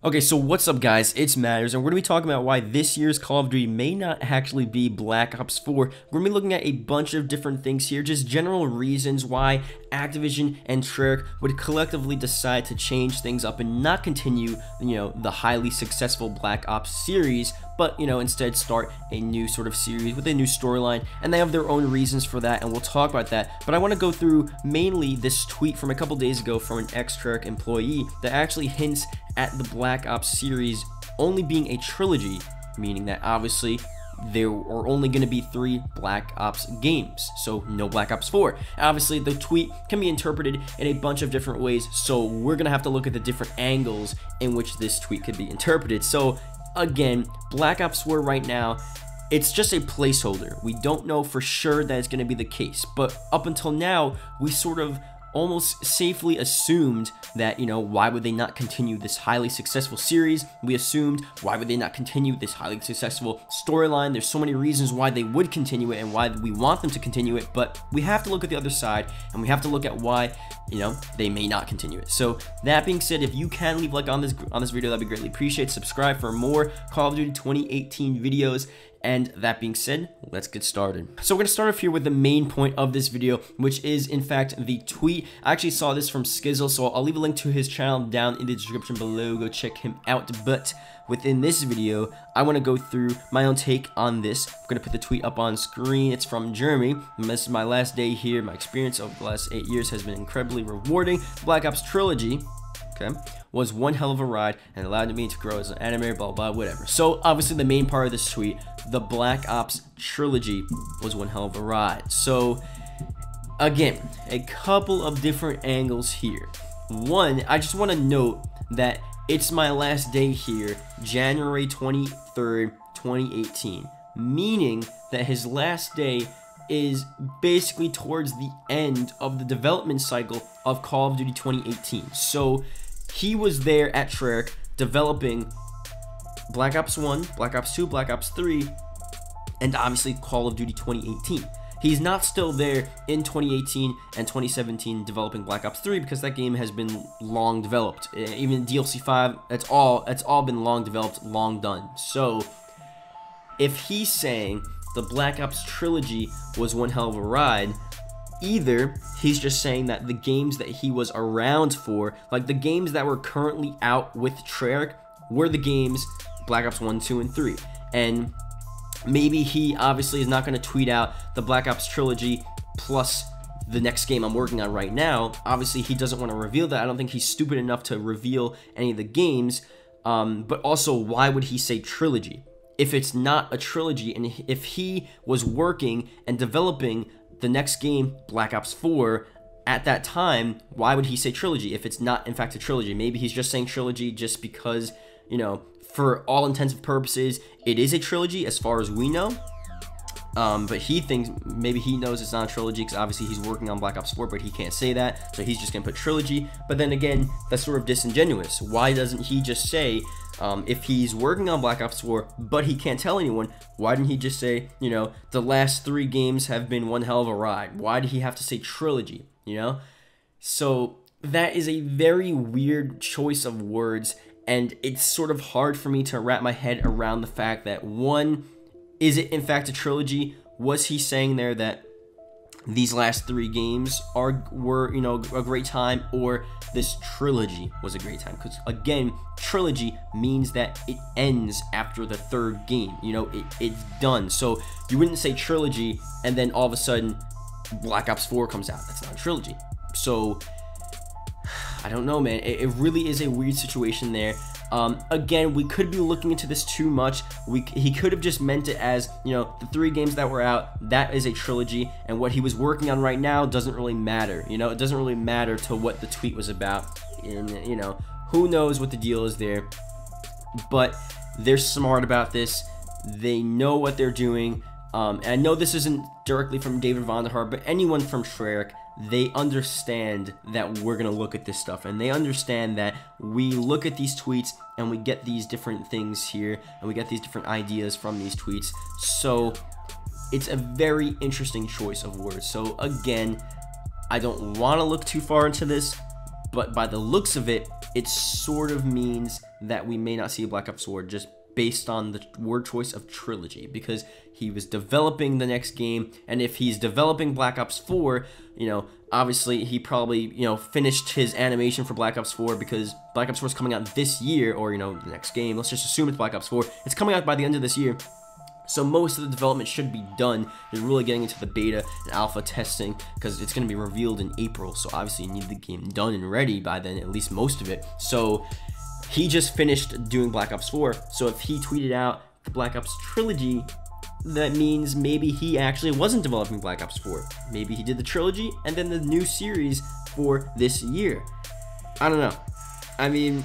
Okay, so what's up guys, it's Matters, and we're going to be talking about why this year's Call of Duty may not actually be Black Ops 4. We're going to be looking at a bunch of different things here, just general reasons why Activision and Treyarch would collectively decide to change things up and not continue, the highly successful Black Ops series, but, instead start a new sort of series with a new storyline, and they have their own reasons for that, and we'll talk about that. But I want to go through mainly this tweet from a couple days ago from an ex-Treyarch employee that actually hints at the Black Ops series only being a trilogy, meaning that obviously there are only going to be 3 Black Ops games, so no Black Ops 4. Obviously, the tweet can be interpreted in a bunch of different ways, so we're going to have to look at the different angles in which this tweet could be interpreted. So again, Black Ops 4 right now, it's just a placeholder. We don't know for sure that it's going to be the case, but up until now, we sort of almost safely assumed that, why would they not continue this highly successful series? We assumed, why would they not continue this highly successful storyline? There's so many reasons why they would continue it and why we want them to continue it, but we have to look at the other side, and we have to look at why, they may not continue it. So that being said, if you can leave a like on this video, that'd be greatly appreciated. Subscribe for more Call of Duty 2018 videos. And that being said, let's get started. So we're going to start off here with the main point of this video, which is in fact the tweet. I actually saw this from Skizzle, so I'll leave a link to his channel down in the description below. Go check him out. But within this video, I want to go through my own take on this. I'm going to put the tweet up on screen. It's from Jeremy. This is my last day here. My experience over the last 8 years has been incredibly rewarding. Black Ops Trilogy, was one hell of a ride and allowed me to grow as an animator, blah, blah, whatever. So obviously the main part of this tweet, the Black Ops Trilogy was one hell of a ride. So again, a couple of different angles here. One, I just want to note that it's my last day here, January 23rd, 2018, meaning that his last day is basically towards the end of the development cycle of Call of Duty 2018. So he was there at Treyarch developing Black Ops 1, Black Ops 2, Black Ops 3, and obviously Call of Duty 2018. He's not still there in 2018 and 2017 developing Black Ops 3 because that game has been long developed. Even DLC 5, it's all been long developed, long done. So if he's saying the Black Ops Trilogy was one hell of a ride, either he's just saying that the games that he was around for, like the games that were currently out with Treyarch, were the games Black Ops 1, 2, and 3. And maybe he obviously is not going to tweet out the Black Ops Trilogy plus the next game I'm working on right now. Obviously, he doesn't want to reveal that. I don't think he's stupid enough to reveal any of the games. But also, why would he say trilogy? If it's not a trilogy, and if he was working and developing the next game, Black Ops 4, at that time, why would he say trilogy if it's not in fact a trilogy? Maybe he's just saying trilogy just because, for all intents and purposes, it is a trilogy as far as we know. But he thinks, maybe he knows it's not a trilogy because obviously he's working on Black Ops 4, but he can't say that, so he's just gonna put trilogy. But then again, that's sort of disingenuous. Why doesn't he just say, if he's working on Black Ops 4, but he can't tell anyone, why didn't he just say, the last 3 games have been one hell of a ride? Why did he have to say trilogy, So that is a very weird choice of words, and it's sort of hard for me to wrap my head around the fact that, one, is it in fact a trilogy? Was he saying there that these last 3 games were a great time, or this trilogy was a great time? Because again, trilogy means that it ends after the 3rd game. It's done. So you wouldn't say trilogy and then all of a sudden Black Ops 4 comes out. That's not a trilogy. So I don't know, man. It really is a weird situation there. Again, we could be looking into this too much. He could have just meant it as, the 3 games that were out, that is a trilogy, and what he was working on right now doesn't really matter. It doesn't really matter to what the tweet was about. And, who knows what the deal is there. But they're smart about this. They know what they're doing. And I know this isn't directly from David Vonderhaar, but anyone from Treyarch, they understand that we're going to look at this stuff, and they understand that we look at these tweets and we get these different things here, and we get these different ideas from these tweets. So it's a very interesting choice of words. So again, I don't want to look too far into this, but by the looks of it, it sort of means that we may not see a Black Ops 4 just based on the word choice of trilogy, because he was developing the next game, and if he's developing Black Ops 4, you know, obviously he probably, you know, finished his animation for Black Ops 4 because Black Ops 4 is coming out this year, or, you know, the next game. Let's just assume it's Black Ops 4. It's coming out by the end of this year. So most of the development should be done. You're really getting into the beta and alpha testing because it's going to be revealed in April. So obviously you need the game done and ready by then, at least most of it. So he just finished doing Black Ops 4. So if he tweeted out the Black Ops trilogy, that means maybe he actually wasn't developing Black Ops 4. Maybe he did the trilogy and then the new series for this year. I don't know. I mean,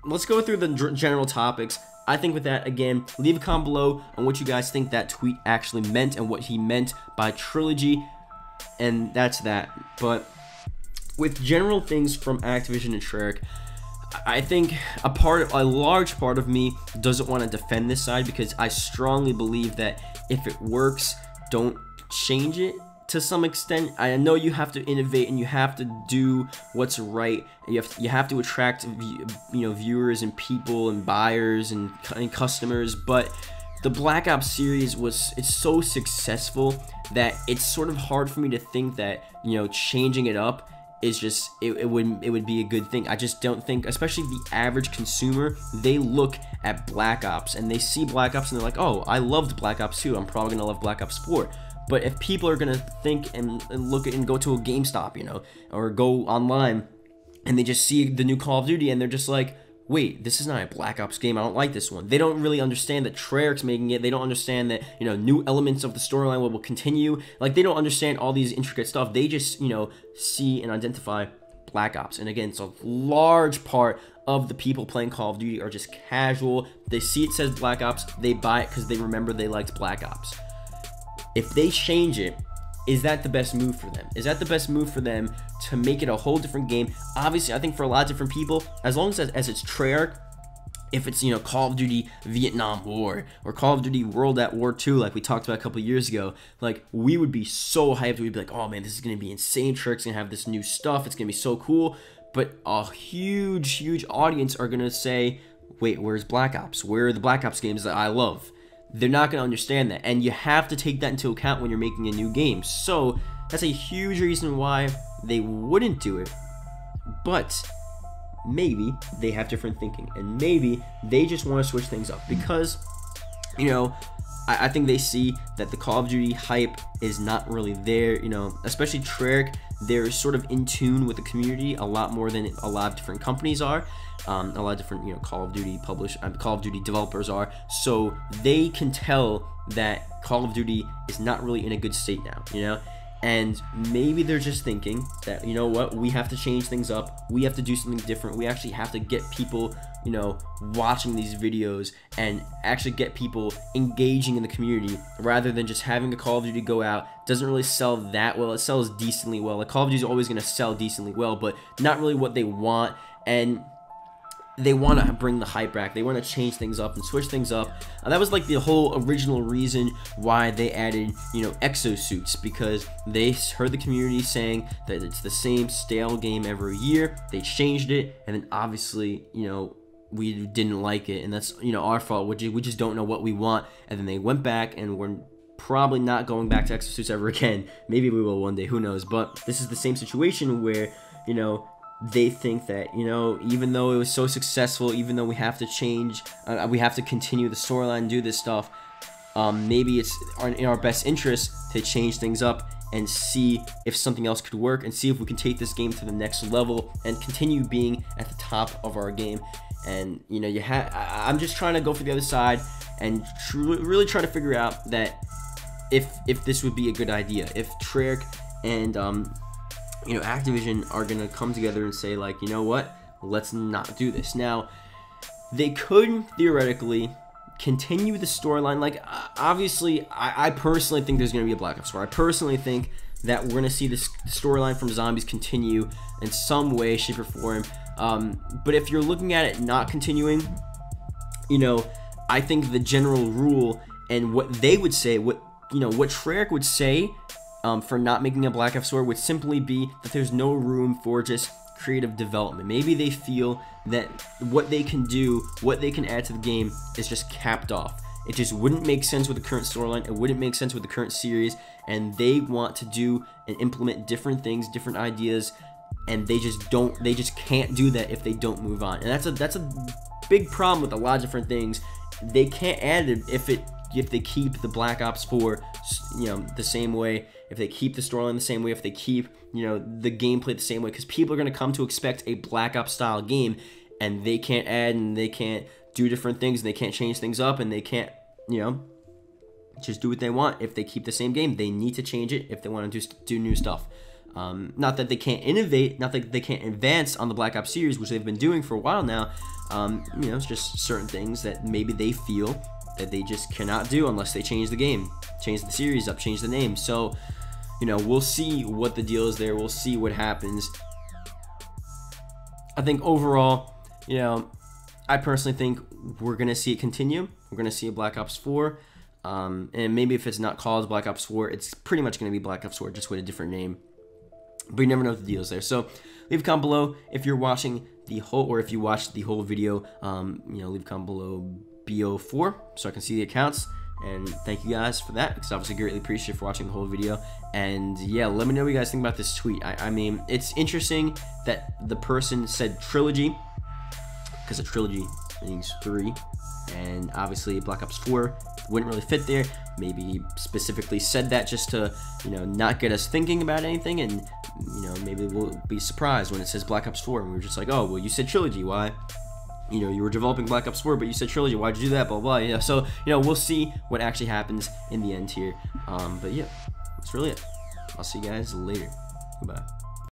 let's go through the general topics. I think with that, again, leave a comment below on what you guys think that tweet actually meant and what he meant by trilogy, and that's that. But with general things from Activision and Treyarch, I think a large part of me doesn't want to defend this side, because I strongly believe that if it works, don't change it to some extent. I know you have to innovate and you have to do what's right. You have to attract, you know, viewers and people and buyers and customers. But the Black Ops series it's so successful that it's sort of hard for me to think that, you know, changing it up is just it would be a good thing. I just don't think, especially the average consumer, they look at Black Ops and they see Black Ops and they're like, oh, I loved Black Ops 2, I'm probably gonna love Black Ops 4. But if people are gonna think and look at and go to a GameStop, you know, or go online, and they just see the new Call of Duty and they're just like, wait, this is not a Black Ops game, I don't like this one. They don't really understand that Treyarch's making it. They don't understand that, you know, new elements of the storyline will continue. Like, they don't understand all these intricate stuff. They just, you know, see and identify Black Ops. And again, so a large part of the people playing Call of Duty are just casual. They see it says Black Ops, they buy it because they remember they liked Black Ops. If they change it, is that the best move for them? Is that the best move for them to make it a whole different game? Obviously, I think for a lot of different people, as long as it's Treyarch, if it's, you know, Call of Duty Vietnam War or Call of Duty World at War 2, like we talked about a couple years ago, like, we would be so hyped. We'd be like, oh man, this is going to be insane. Treyarch's going to have this new stuff. It's going to be so cool. But a huge audience are going to say, wait, where's Black Ops? Where are the Black Ops games that I love? They're not going to understand that, and you have to take that into account when you're making a new game. So that's a huge reason why they wouldn't do it. But maybe they have different thinking, and maybe they just want to switch things up because, you know, I think they see that the Call of Duty hype is not really there, you know, especially Treyarch. They're sort of in tune with the community a lot more than a lot of different companies are. A lot of different, you know, Call of Duty developers are. So they can tell that Call of Duty is not really in a good state now, you know? And maybe they're just thinking that, you know what, we have to change things up. We have to do something different. We actually have to get people, you know, watching these videos and actually get people engaging in the community rather than just having the Call of Duty go out. Doesn't really sell that well. It sells decently well. Like, Call of Duty is always going to sell decently well, but not really what they want. And they want to bring the hype back. They want to change things up and switch things up. That was like the whole original reason why they added, you know, exosuits, because they heard the community saying that it's the same stale game every year. They changed it, and then obviously, you know, we didn't like it, and that's, you know, our fault. We just don't know what we want. And then they went back, and we're probably not going back to exosuits ever again. Maybe we will one day, who knows? But this is the same situation where, you know, they think that, you know, even though it was so successful, even though we have to change, we have to continue the storyline, do this stuff, maybe it's in our best interest to change things up and see if something else could work, and see if we can take this game to the next level and continue being at the top of our game. And, you know, I'm just trying to go for the other side and really try to figure out that if this would be a good idea, if Treyarch and you know, Activision are gonna come together and say, like, you know what, let's not do this. Now, they could theoretically continue the storyline. Like, obviously, I personally think there's gonna be a Black Ops 4. I personally think that we're gonna see this storyline from Zombies continue in some way, shape, or form. But if you're looking at it not continuing, you know, I think the general rule and what they would say, what Treyarch would say, for not making a Black Ops 4 would simply be that there's no room for just creative development. Maybe they feel that what they can do, what they can add to the game is just capped off. It just wouldn't make sense with the current storyline. It wouldn't make sense with the current series, and they want to do and implement different things, different ideas, and they just can't do that if they don't move on. And that's a big problem with a lot of different things. They can't add it if they keep the Black Ops 4, you know, the same way, if they keep the storyline the same way, if they keep, you know, the gameplay the same way, because people are going to come to expect a Black Ops style game, and they can't add and they can't do different things, and they can't change things up, and they can't, you know, just do what they want. If they keep the same game, they need to change it if they want to do new stuff. Not that they can't innovate, not that they can't advance on the Black Ops series, which they've been doing for a while now. You know, it's just certain things that maybe they feel that they just cannot do unless they change the game, change the series up, change the name. So, you know, we'll see what the deal is there. We'll see what happens. I think overall, you know, I personally think we're going to see it continue. We're going to see a Black Ops 4. And maybe if it's not called Black Ops 4, it's pretty much going to be Black Ops 4, just with a different name. But you never know what the deal is there. So leave a comment below if you're watching the whole, or if you watched the whole video. You know, leave a comment below BO4 so I can see the accounts. And thank you guys for that, because obviously greatly appreciate for watching the whole video. And yeah, let me know what you guys think about this tweet. I mean, it's interesting that the person said trilogy, because a trilogy means 3, and obviously Black Ops 4 wouldn't really fit there. Maybe he specifically said that just to, you know, not get us thinking about anything, and, you know, maybe we'll be surprised when it says Black Ops 4, and we're just like, oh, well, you said trilogy, why? You know, you were developing Black Ops 4, but you said trilogy, why'd you do that, blah, blah, you know. So, you know, we'll see what actually happens in the end here. But yeah, that's really it. I'll see you guys later. Goodbye.